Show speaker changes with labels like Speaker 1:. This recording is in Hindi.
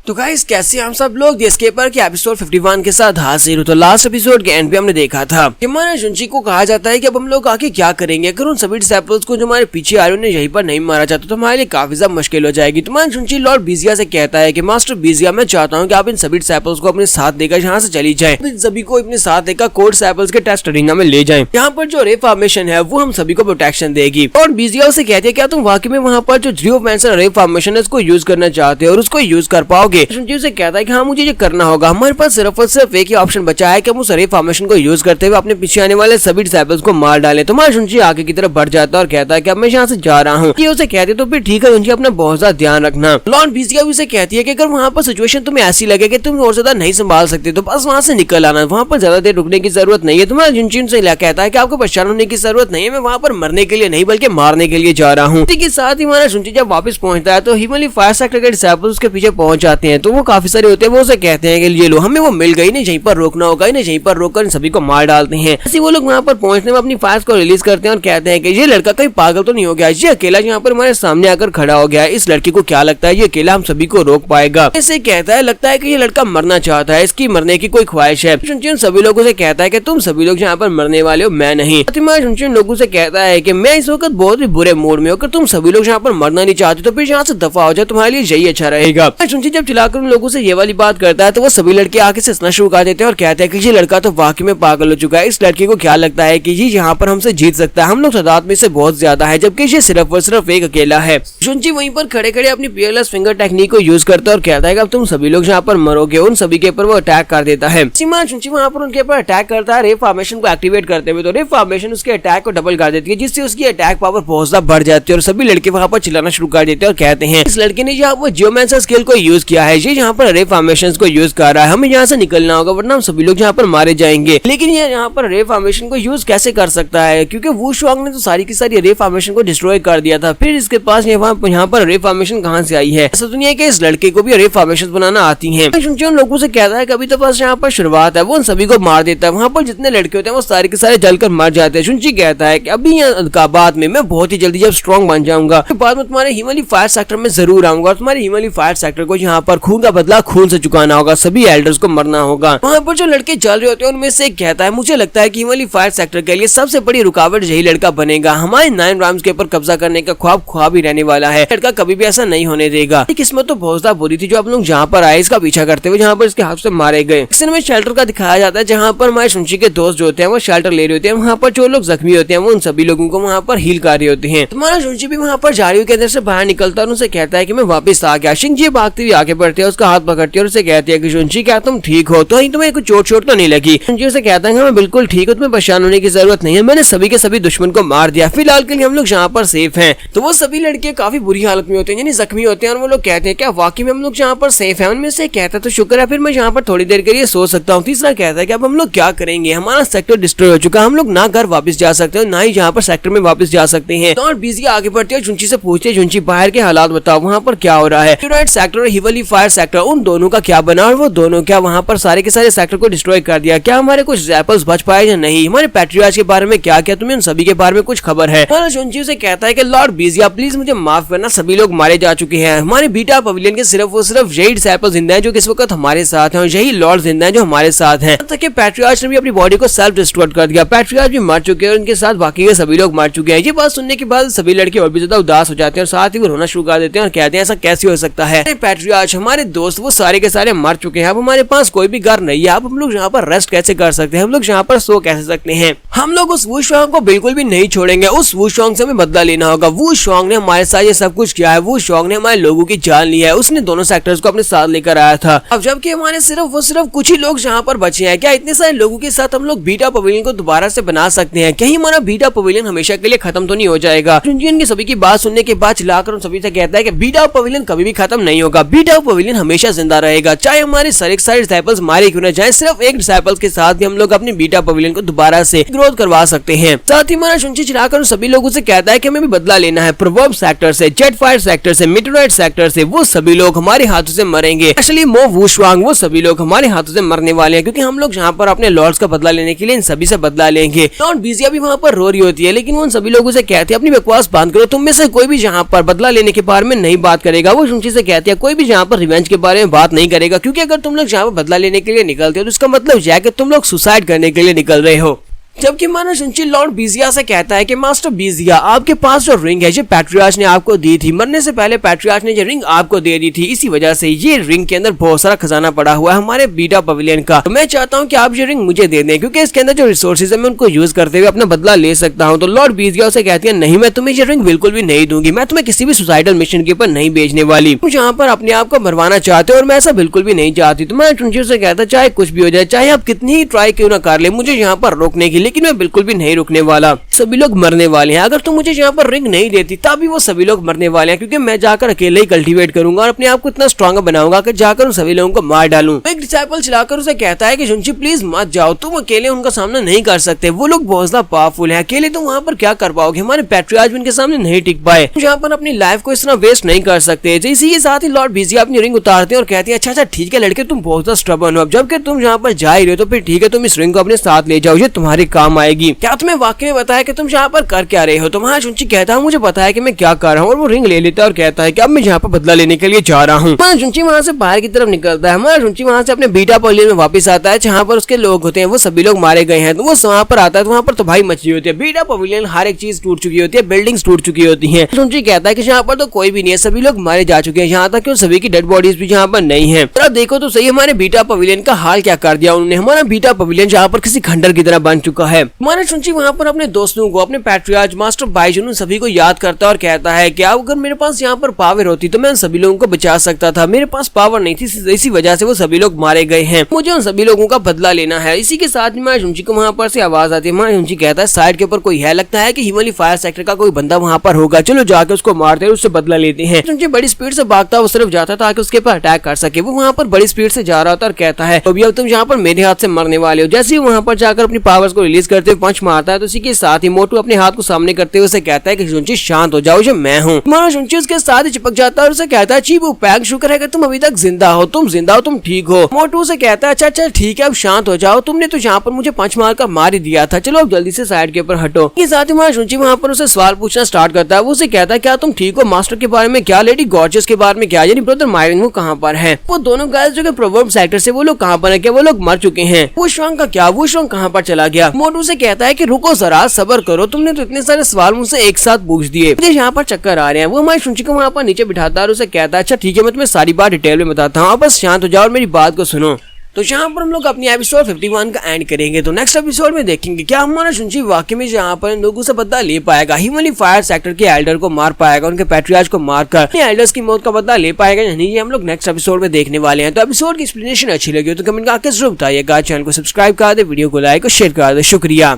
Speaker 1: तो गाइस कैसे हम सब लोग एस्केपर के एपिसोड 51 के साथ हाजिर हो। तो लास्ट एपिसोड के एंड पे हमने देखा था कि हमारे जुंची को कहा जाता है कि अब हम लोग आगे क्या करेंगे, अगर उन सभी डिसेबल्स को जो हमारे पीछे आ रहे उन्हें यहीं पर नहीं मारा जाता तो हमारे लिए काफी ज्यादा मुश्किल हो जाएगी। तुम्हारा जुंची लॉर्ड बीजिया से कहता है कि मास्टर बीजिया, मैं चाहता हूँ कि आप इन सभी डिसेबल्स को अपने साथ देकर यहाँ से चली जाए, इन सभी को अपने साथ देकर कोड डिसेबल्स के टेस्ट अरीना में ले जाए। यहाँ पर जो रे फॉर्मेशन है वो हम सभी को प्रोटेक्शन देगी। और बीजिया उसे कहती है क्या तुम वाकई में वहाँ पर जो ड्रीव मैंसन रे फॉर्मेशन है उसको यूज करना चाहते हो और उसको यूज कर पाओगे? जुंची उसे कहता है कि हाँ मुझे ये करना होगा, हमारे पास सिर्फ और सिर्फ एक ही ऑप्शन बचा है कि हम उस रे फॉर्मेशन को यूज करते हुए अपने पीछे आने वाले सभी डिसेबल्स को मार डालें। तो हमारा जुंची आगे की तरफ बढ़ जाता है और कहता है कि अब मैं यहाँ से जा रहा हूँ। ये उसे कहते तो फिर ठीक है जुंची, अपना बहुत ज्यादा ध्यान रखना। लॉर्ड बीजिया भी उसे कहती है कि अगर वहाँ पर सिचुएशन तुम्हें ऐसी लगे कि तुम और ज्यादा नहीं संभाल सकते तो बस वहाँ से निकल आना, वहाँ पर ज्यादा देर रुकने की जरूरत नहीं है। तुम्हारा जुंची उनसे कहता है कि आपको परेशान होने की जरूरत नहीं है, मैं वहाँ पर मरने के लिए नहीं बल्कि मारने के लिए जा रहा हूँ। के साथ ही हमारा जुंची जब वापस पहुंचता है तो हिमालय फायर सेक्टर के डिसेबल्स उसके पीछे पहुंच जाते हैं। तो वो काफी सारे होते हैं, वो उसे कहते हैं कि ये लो हमें वो मिल गई, नहीं यहीं पर रोकना होगा, इन्हें यहीं पर रोककर इन सभी को मार डालते हैं। ऐसे वो लोग वहाँ पर पहुंचने में अपनी फायर्स को रिलीज करते हैं और कहते हैं कि ये लड़का कहीं पागल तो नहीं हो गया, ये अकेला यहाँ पर हमारे सामने आकर खड़ा हो गया है, इस लड़के को क्या लगता है ये अकेला हम सभी को रोक पाएगा? ऐसे कहता है लगता है कि ये लड़का मरना चाहता है, इसकी मरने की कोई ख्वाहिश है। जुंची उन सभी लोगों से कहता है कि तुम सभी लोग यहाँ पर मरने वाले हो, मैं नहीं। जुंची उन लोगों से कहता है कि मैं इस वक्त बहुत ही बुरे मूड में हूँ, अगर तुम सभी लोग यहाँ पर मरना नहीं चाहते तो फिर यहाँ से दफा हो जाए, तुम्हारे लिए यही अच्छा रहेगा। जुंची जब चिल्लाकर उन लोगों से ये वाली बात करता है तो वो सभी लड़के आगे से हंसना शुरू कर देते हैं और कहते हैं कि ये लड़का तो वाकई में पागल हो चुका है, इस लड़के को क्या लगता है कि ये यहाँ पर हमसे जीत सकता है, हम लोग तादाद में से बहुत ज्यादा है जबकि ये सिर्फ और सिर्फ एक अकेला है। जुंची वहीं पर खड़े खड़े अपनी पियरलेस फिंगर टेक्निक को यूज करता है और कहता है कि अब तुम सभी लोग यहाँ पर मरोगे। उन सभी के ऊपर वो अटैक कर देता है। जुंची वहाँ पर उनके ऊपर अटैक करता है रे फॉर्मेशन को एक्टिवेट करते हुए, तो रे फॉर्मेशन उसके अटैक को डबल कर देती है जिससे उसकी अटैक पावर बहुत ज्यादा बढ़ जाती है और सभी लड़के वहाँ पर चिल्लाना शुरू कर देते हैं और कहते हैं इस लड़के ने यहाँ पर जियोमेंसर स्किल को यूज किया है, ये यहाँ पर रे फॉर्मेशन को यूज कर रहा है, हमें यहाँ से निकलना होगा वरना हम सभी लोग यहाँ पर मारे जाएंगे। लेकिन ये यहाँ पर रे फॉर्मेशन को यूज कैसे कर सकता है, क्योंकि वू शुआंग ने तो सारी की सारी रे फॉर्मेशन को डिस्ट्रॉय कर दिया था, फिर इसके पास यहाँ पर रे फॉर्मेशन कहाँ से आई है? ऐसा तो नहीं है कि इस लड़के को भी रे फॉर्मेशन बनाना आती है। उन लोगों से कहता है कि अभी तो बस यहाँ पर शुरुआत है, वो उन सभी को मार देता है, वहाँ पर जितने लड़के होते हैं वो सारे के सारे जलकर मर जाते हैं। शुंची कहता है कि अभी बाद में मैं बहुत ही जल्दी जब स्ट्रॉन्ग बन जाऊंगा तो बाद में तुम्हारे हिमालय फायर सेक्टर में जरूर आऊंगा और तुम्हारे हिमालय फायर सेक्टर को यहाँ पर खून का बदला खून से चुकाना होगा, सभी एल्डर्स को मरना होगा। वहाँ पर जो लड़के चल रहे होते हैं उनमें से एक कहता है मुझे लगता है कि हिमालय फायर सेक्टर के लिए सबसे बड़ी रुकावट यही लड़का बनेगा, हमारे 9 राम्स के ऊपर कब्जा करने का ख्वाब ही रहने वाला है, लड़का कभी भी ऐसा नहीं होने देगा। किस्मत तो बहुत ज्यादा बुरी थी जो आप लोग जहाँ पर आए इसका पीछा करते हुए, जहाँ पर इसके हाथ से मारे गए। में शेल्टर का दिखाया जाता है जहाँ पर हमारे शुंची के दोस्त जो होते हैं वो शेल्टर ले रहे होते हैं, वहाँ पर जो लोग जख्मी होते हैं वो उन सभी लोगों को वहाँ पर हील कर रहे होते हैं। तुम्हारा शुंची भी वहाँ पर झाड़ियों के अंदर से बाहर निकलता है और उनसे कहता है कि मैं वापस आ गया। शिंजी भागती हुई आगे बढ़ती है, उसका हाथ पकड़ती है और उसे कहती है कि शुंची क्या तुम ठीक हो? तो तुम्हें कुछ चोट तो नहीं लगी? शुंची उसे कहता है मैं बिल्कुल ठीक हूँ, तुम्हें परेशान होने की जरूरत नहीं है, मैंने सभी के सभी दुश्मन को मार दिया, फिलहाल के लिए हम लोग यहाँ पर सेफ हैं। तो वो सभी लड़के काफी बुरी हालत में होते हैं, यानी जख्मी होते हैं और वो लोग कहते हैं क्या वाकई में हम लोग यहाँ पर सेफ हैं? उनमें से कहता है तो शुक्र है, फिर मैं यहाँ पर थोड़ी देर के लिए सो सकता हूँ। तीसरा कहता है कि अब हम लोग क्या करेंगे, हमारा सेक्टर डिस्ट्रॉय हो चुका है, हम लोग ना घर वापस जा सकते हैं ना ही यहाँ पर सेक्टर में वापस जा सकते हैं। तो बीजी आगे बढ़ती है, जुंची से पूछते हैं जुंची बाहर के हालात बताओ, वहाँ पर क्या हो रहा है? मीटोराइट सेक्टर और हिमालय फायर सेक्टर उन दोनों का क्या बना और वो दोनों क्या वहाँ पर सारे के सारे सेक्टर को डिस्ट्रॉय कर दिया? क्या हमारे कुछ डिसेबल्स बच पाए या नहीं? हमारे पैट्रियार्च के बारे में क्या तुम्हें उन सभी के बारे में कुछ खबर है? जुंची से कहता है कि लॉर्ड बीजिया प्लीज मुझे माफ करना, सभी लोग मारे जा चुके हैं, हमारे बीटा पवेलियन के सिर्फ और सिर्फ यही डिसेबल्स जिंदा हैं जो इस वक्त हमारे साथ हैं और यही लॉर्ड जिंदा हैं जो हमारे साथ हैं। तक कि पैट्रियार्च ने भी अपनी बॉडी को सेल्फ डिस्ट्रॉय कर दिया, पैट्रियार्च भी मर चुके हैं और उनके साथ बाकी के सभी लोग मर चुके हैं। ये बात सुनने के बाद सभी लड़के और भी ज्यादा उदास हो जाते हैं और साथ ही वो रोना शुरू कर देते हैं और कहते हैं ऐसा कैसे हो सकता है? पैट्रियार्च हमारे दोस्त वो सारे के सारे मर चुके हैं, अब हमारे पास कोई भी घर नहीं है, अब हम लोग यहाँ पर रेस्ट कैसे कर सकते हैं, हम लोग यहाँ पर सो कैसे सकते हैं? हम लोग उस वू शुआंग को बिल्कुल भी नहीं छोड़ेंगे, उस वू शुआंग से हमें बदला लेना होगा। वू शुआंग ने हमारे साथ ये सब कुछ किया है, वू शुआंग ने हमारे लोगों की जान ली है, उसने दोनों सेक्टर्स को अपने साथ लेकर आया था। अब जबकि हमारे सिर्फ कुछ ही लोग यहाँ पर बचे हैं, क्या इतने सारे लोगों के साथ हम लोग बीटा पवेलियन को दोबारा से बना सकते हैं? कहीं हमारा बीटा पवेलियन हमेशा के लिए खत्म तो नहीं हो जाएगा? जुंजी सभी की बात सुनने के बाद चिल्लाकर उन सभी से कहता है कि बीटा पवेलियन कभी भी खत्म नहीं होगा, बीटा पवेलियन हमेशा जिंदा रहेगा, चाहे हमारे सारे डिसेबल्स मारे क्यों न जाए, सिर्फ एक डिसेबल्स के साथ भी हम लोग अपने बीटा पवेलियन को दोबारा से ग्रोथ करवा सकते हैं। साथ ही हमारा शुंची चिल्लाकर सभी लोगों से कहता है कि हमें भी बदला लेना है, प्रोवर्ब सेक्टर से, जेट फायर सेक्टर से, मीटोराइट सेक्टर से, वो सभी लोग हमारे हाथों से मरेंगे, एक्चुअली मो वू शुआंग वो सभी लोग हमारे हाथों से मरने वाले हैं, क्योंकि हम लोग यहाँ पर अपने लॉर्ड्स का बदला लेने के लिए इन सभी से बदला लेंगे। लॉर्ड बीजिया भी वहाँ पर रो रही होती है, लेकिन वो उन सभी लोगों से कहती है अपनी बकवास बंद करो, तुम में से कोई भी यहाँ पर बदला लेने के बारे में नहीं बात करेगा। वो शुंची से कहती है कोई भी यहाँ पर पर रिवेंज के बारे में बात नहीं करेगा, क्योंकि अगर तुम लोग यहाँ पर बदला लेने के लिए निकलते हो तो इसका मतलब यह है कि तुम लोग सुसाइड करने के लिए निकल रहे हो। जबकि हमारा शुंची लॉर्ड बीजिया से कहता है कि मास्टर बीजिया, आपके पास जो रिंग है ये पैट्रियार्च ने आपको दी थी, मरने से पहले पैट्रियार्च ने ये रिंग आपको दे दी थी, इसी वजह से ये रिंग के अंदर बहुत सारा खजाना पड़ा हुआ है हमारे बीटा पवेलियन का। तो मैं चाहता हूँ कि आप ये रिंग मुझे दे दें, क्योंकि इसके अंदर जो रिसोर्सेज है मैं उनको यूज करते हुए अपना बदला ले सकता हूँ। तो लॉर्ड बीजिया उसे कहती है, नहीं, मैं तुम्हें ये रिंग बिल्कुल भी नहीं दूंगी, मैं तुम्हें किसी भी सुसाइडल मिशन के ऊपर नहीं भेजने वाली। तुम यहाँ पर अपने आप को मरवाना चाहते हो और मैं ऐसा बिल्कुल भी नहीं चाहती। तो मैं शुंची से कहता, चाहे कुछ भी हो जाए, चाहे आप कितनी ही ट्राई क्यों ना कर ले मुझे यहाँ पर रोकने की, लेकिन मैं बिल्कुल भी नहीं रुकने वाला। सभी लोग मरने वाले हैं। अगर तुम मुझे यहाँ पर रिंग नहीं देती तभी वो सभी लोग मरने वाले हैं, क्योंकि मैं जाकर अकेले ही कल्टीवेट करूंगा और अपने आप को इतना स्ट्रॉन्ग बनाऊंगा कि जाकर उन सभी लोगों को मार डालूं। एक डिसाइपल चलाकर उसे कहता है कि शुंची प्लीज मत जाओ, तुम अकेले उनका सामना नहीं कर सकते, वो लोग बहुत ज्यादा पावरफुल हैं, अकेले तुम वहाँ पर क्या कर पाओगे, हमारे पैट्रियार्च उनके सामने नहीं टिक पाए, यहाँ पर अपनी लाइफ को इस तरह वेस्ट नहीं कर सकते। इसी के साथ ही लॉर्ड बीजिया अपनी रिंग उतारते हैं और कहते हैं, अच्छा ठीक है लड़के, तुम बहुत ज्यादा स्टबर्न हो, जबकि तुम यहाँ पर जा ही रहे हो तो फिर ठीक है, तुम इस रिंग को अपने साथ ले जाओ, ये तुम्हारे काम आएगी। क्या तुम्हें वाकई में बताया कि तुम यहाँ पर कर क्या रहे हो? तो वहाँ शुंची कहता है, मुझे पता है कि मैं क्या कर रहा हूँ, और वो रिंग ले लेता है और कहता है कि अब मैं यहाँ पर बदला लेने के लिए जा रहा हूँ। शुंची वहाँ से बाहर की तरफ निकलता है। हमारा शुंची वहाँ से अपने बीटा पवेलियन में वापस आता है, जहाँ पर उसके लोग होते हैं वो सभी लोग मारे गए हैं। तो वो वहाँ पर आता है तो वहाँ पर तबाही मची होती है, बीटा पवेलियन हर एक चीज टूट चुकी होती है, बिल्डिंग्स टूट चुकी होती है। शुंची कहता है कि यहाँ पर तो कोई भी नहीं है, सभी लोग मारे जा चुके हैं, यहाँ तक कि सभी की डेड बॉडीज भी यहाँ पर नहीं है। तो देखो तो सही हमारे बीटा पवेलियन का हाल क्या कर दिया उन्होंने। हमारा बीटा पवेलियन यहाँ पर किसी खंडर की तरह बन चुका है। हमारा शुंची वहाँ पर अपने दोस्तों को, अपने पैट्रियार्च, मास्टर बाइजुन, सभी को याद करता है और कहता है कि अगर मेरे पास यहाँ पर पावर होती तो मैं उन सभी लोगों को बचा सकता था, मेरे पास पावर नहीं थी, इसी वजह से वो सभी लोग मारे गए हैं, मुझे उन सभी लोगों का बदला लेना है। इसी के साथ में शुंची को वहाँ पर से आवाज आती है। शुंची कहता है, साइड के ऊपर कोई है, लगता है कि हिमालय फायर सेक्टर का कोई बंदा वहाँ पर होगा, चलो जाके उसको मारते हैं, उससे बदला लेते हैं। शुंची बड़ी स्पीड से भागता उस तरफ जाता ताकि उसके ऊपर अटैक कर सके। वो वहाँ पर बड़ी स्पीड से जा रहा था और कहता है, अभी अब तुम यहाँ पर मेरे हाथ से मरने वाले हो। जैसे ही वहाँ पर जाकर अपनी पावर्स को रिलीज करते हुए पंच मारता है तो इसी के साथ ही मोटू अपने हाथ को सामने करते हुए उसे कहता है कि शुंची शांत हो जाओ, जो मैं हूँ। हमारा शुंची उसके साथ ही चिपक जाता है और उसे कहता है, चीबू पैंग, शुक्र है कि तुम अभी तक जिंदा हो, तुम जिंदा हो, तुम ठीक हो। मोटू से कहता है, अच्छा ठीक है, अब शांत हो जाओ, तुमने तो यहाँ पर मुझे पंच मार कर मार ही दिया था, चलो अब जल्दी से साइड के ऊपर हटो। ये साथ ही हमारा शुंची वहाँ पर उसे सवाल पूछना स्टार्ट करता है। वो उसे कहता है, क्या तुम ठीक हो? मास्टर के बारे में क्या? लेडी गॉर्जियस के बारे में क्या? यानी ब्रदर मायरन वो कहाँ पर है? वो दोनों गाइस जो कि प्रोवर्ब सेक्टर से, वो लोग कहाँ पर है? क्या वो लोग मर चुके हैं? वो श्वांग का क्या? वो श्वांग कहाँ पर चला गया? मोटू से कहता है कि रुको जरा, सब्र करो, तुमने तो इतने सारे सवाल मुझसे एक साथ पूछ दिए, मुझे यहाँ पर चक्कर आ रहे हैं। वो हमारे शुंची को वहाँ पर नीचे बिठाता है और उसे कहता है, अच्छा ठीक है, मैं तुम्हें सारी बात डिटेल में बताता हूँ, आप बस शांत हो जाओ और मेरी बात को सुनो। तो यहाँ पर हम लोग अपनी एपिसोड 51 का एंड करेंगे। तो नेक्स्ट एपिसोड में देखेंगे क्या हमारा शुंची वाकई में यहाँ पर इन लोगों से बदला ले पाएगा, हिमालय फायर सेक्टर के एल्डर को मार पाएगा, उनके पैट्रियार्च को मारकर एल्डर्स की मौत का बदला ले पाएगा या नहीं, ये हम लोग नेक्स्ट एपिसोड में देखने वाले हैं। तो एपिसोड की एक्सप्लेनेशन अच्छी लगी हो तो कमेंट करके जरूर बताइएगा। चैनल को सब्सक्राइब कर दे, वीडियो को लाइक और शेयर कर दे। शुक्रिया।